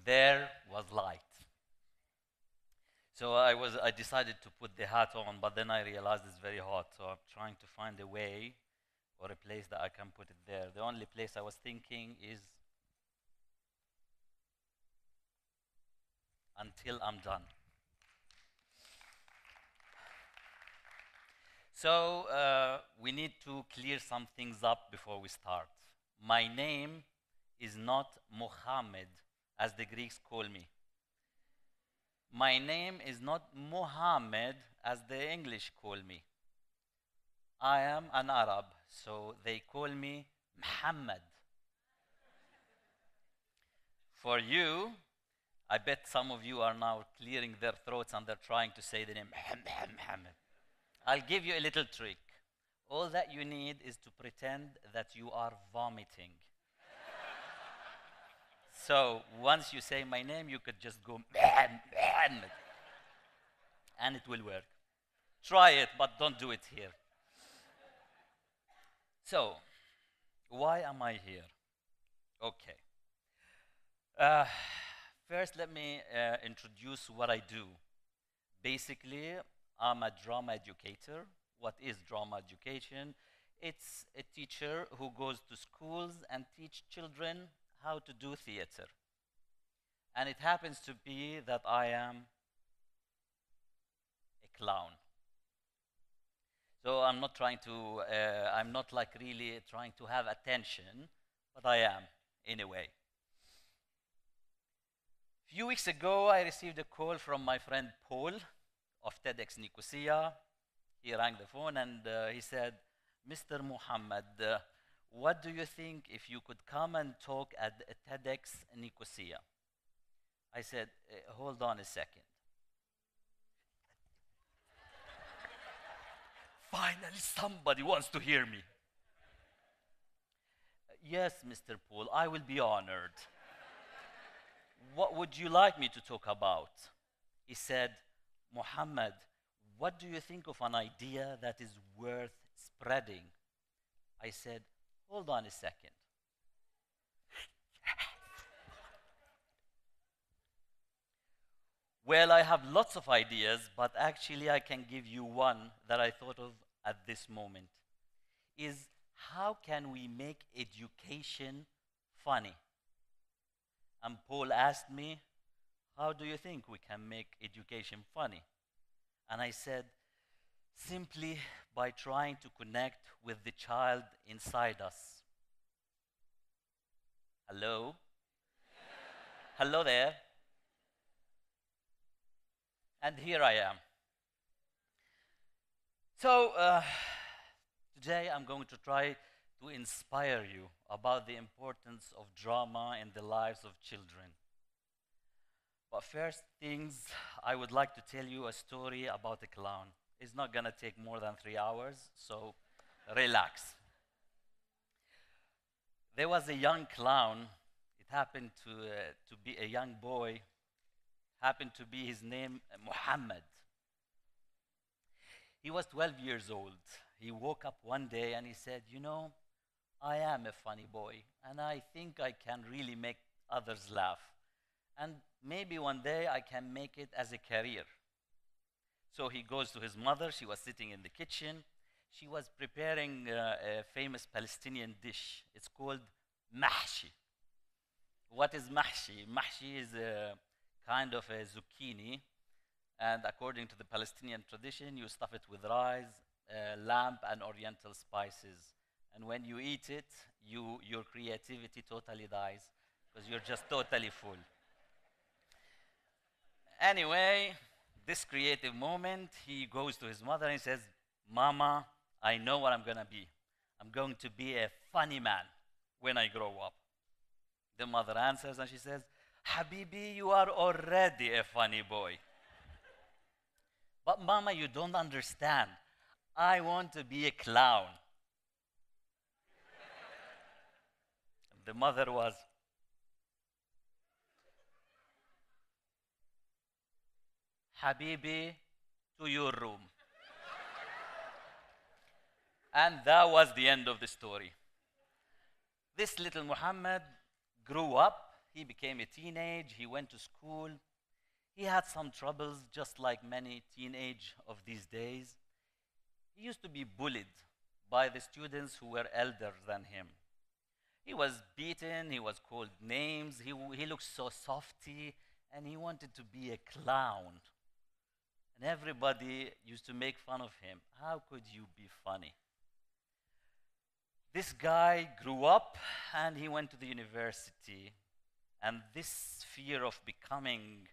there was light. So I decided to put the hat on, but then I realized it's very hot. So I'm trying to find a way or a place that I can put it there. The only place I was thinking is until I'm done. So we need to clear some things up before we start. My name is not Mohammed, as the Greeks call me. My name is not Mohammed, as the English call me. I am an Arab, so they call me Muhammad. For you, I bet some of you are now clearing their throats and they're trying to say the name Muhammad. I'll give you a little trick. All that you need is to pretend that you are vomiting. So once you say my name, you could just go and it will work. Try it, but don't do it here. So, why am I here? Okay. First, let me introduce what I do. Basically, I'm a drama educator. What is drama education? It's a teacher who goes to schools and teach children how to do theater. And it happens to be that I am a clown. So I'm not trying to, I'm not like really trying to have attention, but I am, in a way. A few weeks ago, I received a call from my friend Paul of TEDxNicosia. He rang the phone and he said, Mr. Mohammed, what do you think if you could come and talk at TEDxNicosia? I said, hold on a second. Finally, somebody wants to hear me. Yes, Mr. Paul, I will be honored. What would you like me to talk about? He said, Mohammed, what do you think of an idea that is worth spreading? I said, hold on a second. Well, I have lots of ideas, but actually I can give you one that I thought of at this moment. Is how can we make education funny? And Paul asked me, how do you think we can make education funny? And I said, simply by trying to connect with the child inside us. Hello? Hello there. And here I am. So today I'm going to try to inspire you about the importance of drama in the lives of children. But first things, I would like to tell you a story about a clown. It's not going to take more than 3 hours, so relax. There was a young clown. It happened to be a young boy. Happened to be his name, Muhammad. He was 12 years old. He woke up one day and he said, you know, I am a funny boy, and I think I can really make others laugh. And maybe one day I can make it as a career. So he goes to his mother. She was sitting in the kitchen. She was preparing a famous Palestinian dish. It's called mahshi. What is mahshi? Mahshi is a kind of a zucchini. And according to the Palestinian tradition, you stuff it with rice, lamb, and oriental spices. And when you eat it, your creativity totally dies because you're just totally full. Anyway, this creative moment, he goes to his mother and he says, Mama, I know what I'm going to be. I'm going to be a funny man when I grow up. The mother answers and she says, Habibi, you are already a funny boy. But Mama, you don't understand. I want to be a clown. The mother was, Habibi, to your room. And that was the end of the story. This little Muhammad grew up. he became a teenage, he went to school. He had some troubles, just like many teenage of these days. He used to be bullied by the students who were elder than him. He was beaten, he was called names, he looked so softy, and he wanted to be a clown. And everybody used to make fun of him. How could you be funny? This guy grew up and he went to the university. And this fear of becoming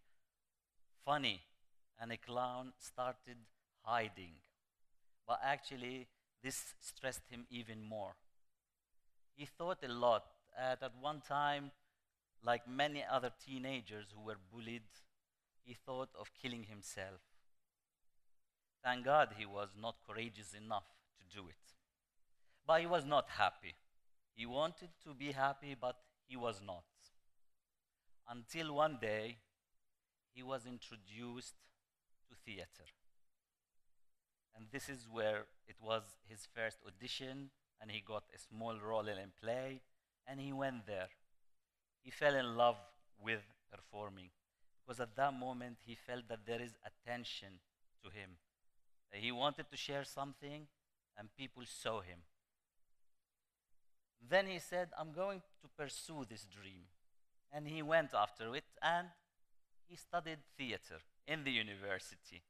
funny and a clown started hiding. But actually, this stressed him even more. He thought a lot. At one time, like many other teenagers who were bullied, he thought of killing himself. Thank God he was not courageous enough to do it. But he was not happy. He wanted to be happy, but he was not. Until one day, he was introduced to theater. And this is where it was his first audition, and he got a small role in a play, and he went there. He fell in love with performing, because at that moment he felt that there is attention to him. He wanted to share something, and people saw him. Then he said, I'm going to pursue this dream. And he went after it, and he studied theater in the university.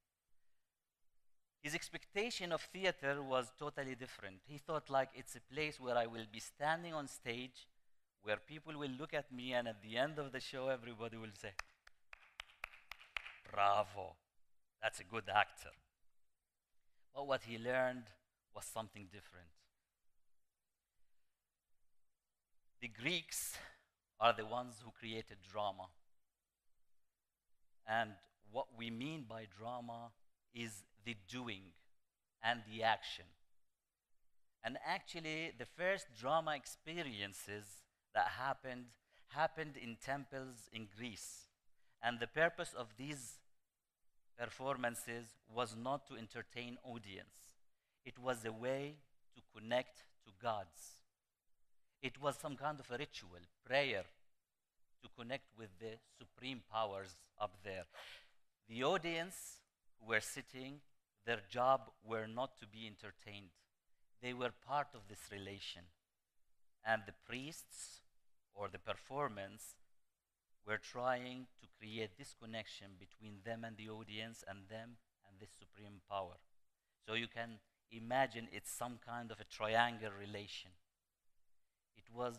His expectation of theater was totally different. He thought like it's a place where I will be standing on stage, where people will look at me, and at the end of the show, everybody will say, bravo, that's a good actor. But what he learned was something different. The Greeks are the ones who created drama. And what we mean by drama is the doing and the action. And actually, the first drama experiences that happened in temples in Greece. And the purpose of these performances was not to entertain audience. It was a way to connect to gods. It was some kind of a ritual, prayer, to connect with the supreme powers up there. The audience who were sitting, their job were not to be entertained. They were part of this relation. And the priests or the performance were trying to create this connection between them and the audience, and them and this supreme power. So you can imagine it's some kind of a triangle relation. It was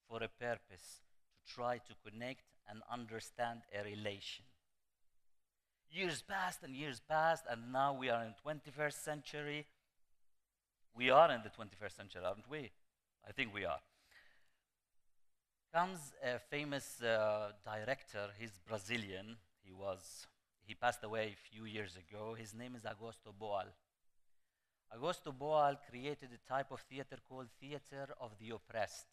for a purpose, to try to connect and understand a relation. Years passed, and now we are in the 21st century. We are in the 21st century, aren't we? I think we are. Comes a famous director. He's Brazilian. He passed away a few years ago. His name is Augusto Boal. Augusto Boal created a type of theater called theater of the oppressed.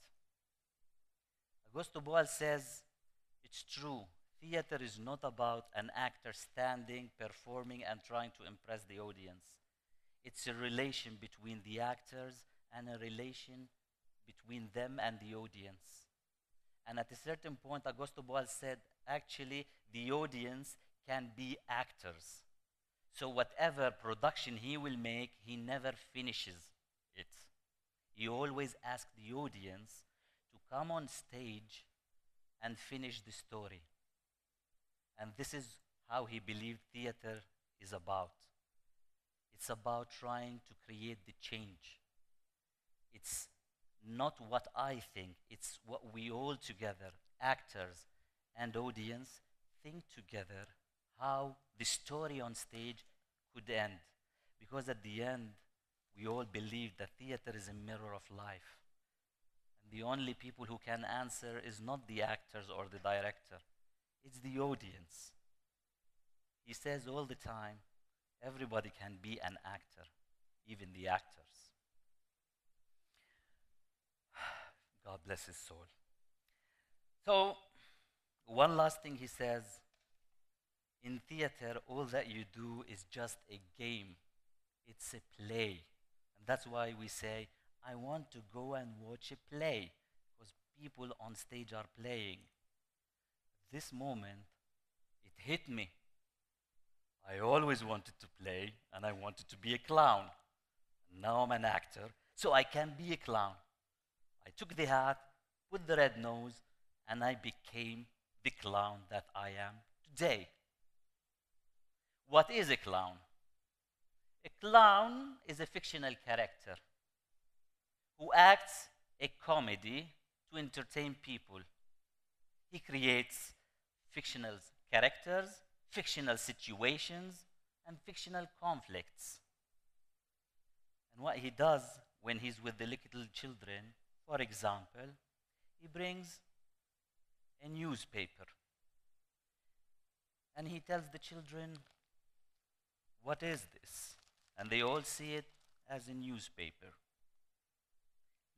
Augusto Boal says, it's true, theater is not about an actor standing, performing, and trying to impress the audience. It's a relation between the actors and a relation between them and the audience. And at a certain point, Augusto Boal said, actually, the audience can be actors. So whatever production he will make, he never finishes it. He always asks the audience to come on stage and finish the story. And this is how he believed theater is about. It's about trying to create the change. It's not what I think, it's what we all together, actors and audience, think together how the story on stage could end. Because at the end, we all believe that theater is a mirror of life. And the only people who can answer is not the actors or the director, it's the audience. He says all the time, everybody can be an actor, even the actors. God bless his soul. So, one last thing he says, in theater, all that you do is just a game. It's a play. And that's why we say, I want to go and watch a play, because people on stage are playing. this moment, it hit me. I always wanted to play, and I wanted to be a clown. Now I'm an actor, so I can be a clown. I took the hat, put the red nose, and I became the clown that I am today. What is a clown? A clown is a fictional character who acts a comedy to entertain people. He creates fictional characters, fictional situations, and fictional conflicts. And what he does when he's with the little children, for example, he brings a newspaper and he tells the children, "What is this?" And they all see it as a newspaper.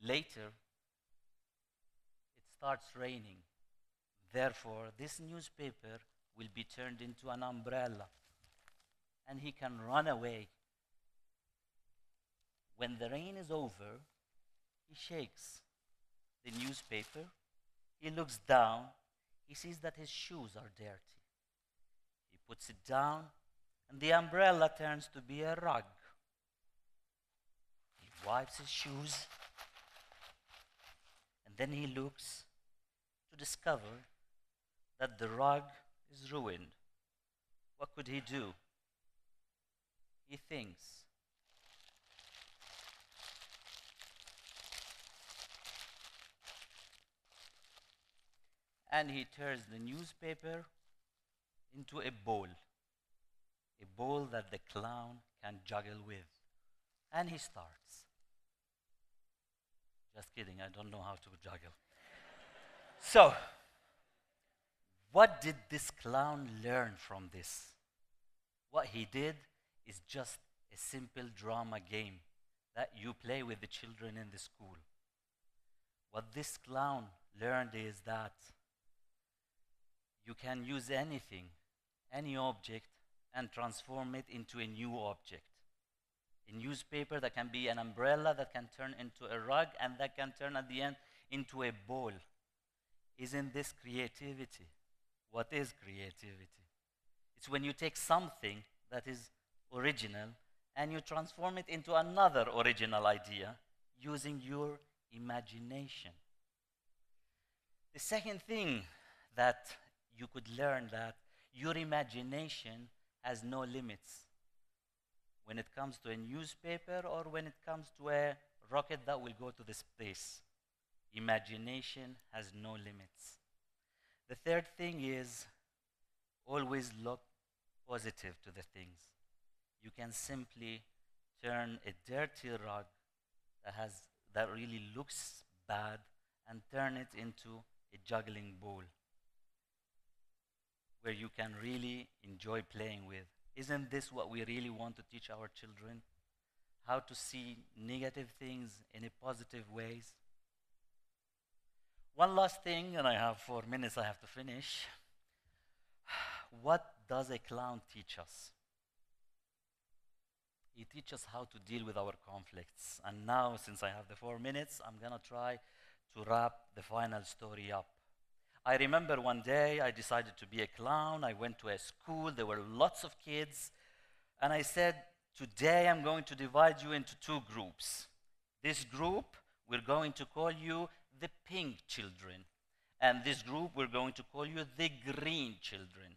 Later, it starts raining. Therefore, this newspaper will be turned into an umbrella and he can run away. When the rain is over, he shakes the newspaper. He looks down. He sees that his shoes are dirty. He puts it down, and the umbrella turns to be a rug. He wipes his shoes, and then he looks to discover that the rug is ruined. What could he do? He thinks. And he turns the newspaper into a bowl that the clown can juggle with. And he starts. Just kidding, I don't know how to juggle. So, what did this clown learn from this? What he did is just a simple drama game that you play with the children in the school. What this clown learned is that you can use anything, any object, and transform it into a new object. A newspaper that can be an umbrella that can turn into a rug and that can turn at the end into a bowl. Isn't this creativity? What is creativity? It's when you take something that is original and you transform it into another original idea using your imagination. The second thing that you could learn, that your imagination has no limits. When it comes to a newspaper or when it comes to a rocket that will go to the space, imagination has no limits. The third thing is always look positive to the things. You can simply turn a dirty rug that really looks bad and turn it into a juggling bowl where you can really enjoy playing with. Isn't this what we really want to teach our children? How to see negative things in a positive ways? One last thing, and I have 4 minutes I have to finish. What does a clown teach us? He teaches us how to deal with our conflicts. And now, since I have the 4 minutes, I'm gonna try to wrap the final story up. I remember one day I decided to be a clown. I went to a school, there were lots of kids, and I said, today I'm going to divide you into 2 groups. This group, we're going to call you the pink children, and this group, we're going to call you the green children.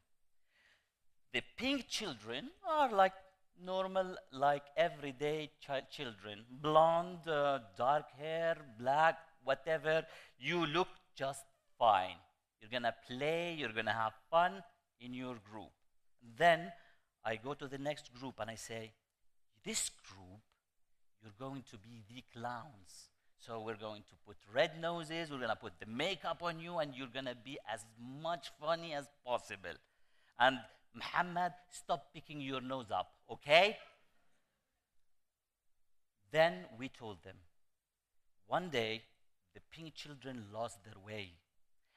The pink children are like normal, like everyday children, blonde, dark hair, black, whatever. You look just fine. You're gonna play, you're gonna have fun in your group. Then I go to the next group and I say, this group, you're going to be the clowns. So we're going to put red noses, we're gonna put the makeup on you, and you're gonna be as much funny as possible. And Muhammad, stop picking your nose up, okay? Then we told them, one day, the pink children lost their way,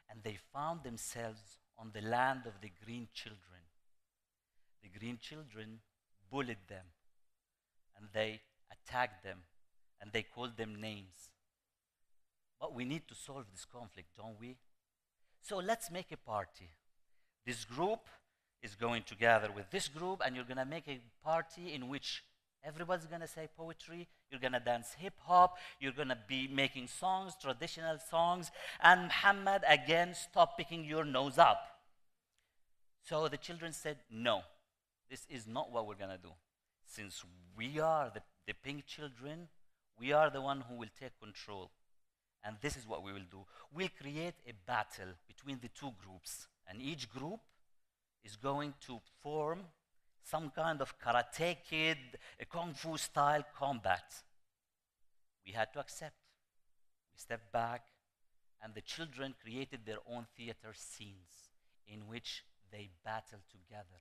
and they found themselves on the land of the green children. The green children bullied them, and they attacked them, and they called them names. But we need to solve this conflict, don't we? So let's make a party. This group is going together with this group, and you're going to make a party in which everybody's going to say poetry, you're going to dance hip hop, you're going to be making songs, traditional songs, and Muhammad, again, stop picking your nose up. So the children said, no, this is not what we're going to do. Since we are the pink children, we are the one who will take control. And this is what we will do. We'll create a battle between the two groups. And each group is going to form some kind of Karate Kid, a Kung Fu style combat. We had to accept. We stepped back, and the children created their own theater scenes in which they battled together.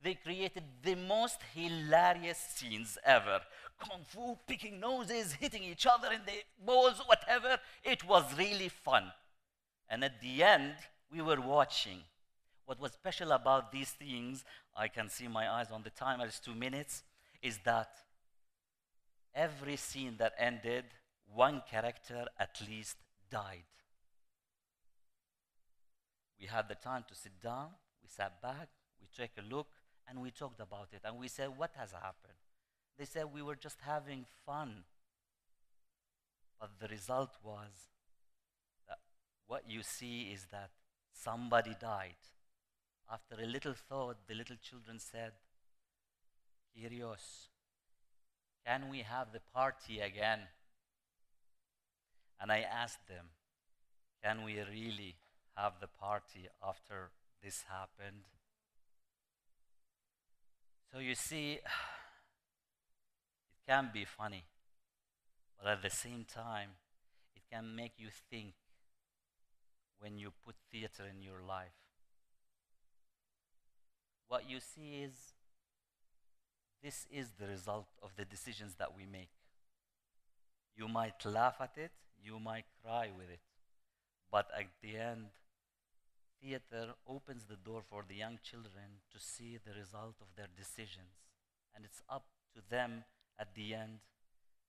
They created the most hilarious scenes ever. Kung Fu, picking noses, hitting each other in the balls, whatever. It was really fun. And at the end, we were watching. What was special about these things, I can see my eyes on the timer, it's 2 minutes, is that every scene that ended, one character at least died. We had the time to sit down, we sat back, we took a look, and we talked about it. And we said, what has happened? They said, we were just having fun. But the result was that what you see is that somebody died. After a little thought, the little children said, Kyrios, can we have the party again? And I asked them, can we really have the party after this happened? So you see, it can be funny, but at the same time, it can make you think when you put theater in your life. What you see is, this is the result of the decisions that we make. You might laugh at it, you might cry with it, but at the end, theater opens the door for the young children to see the result of their decisions. And it's up to them at the end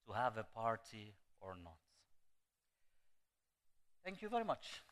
to have a party or not. Thank you very much.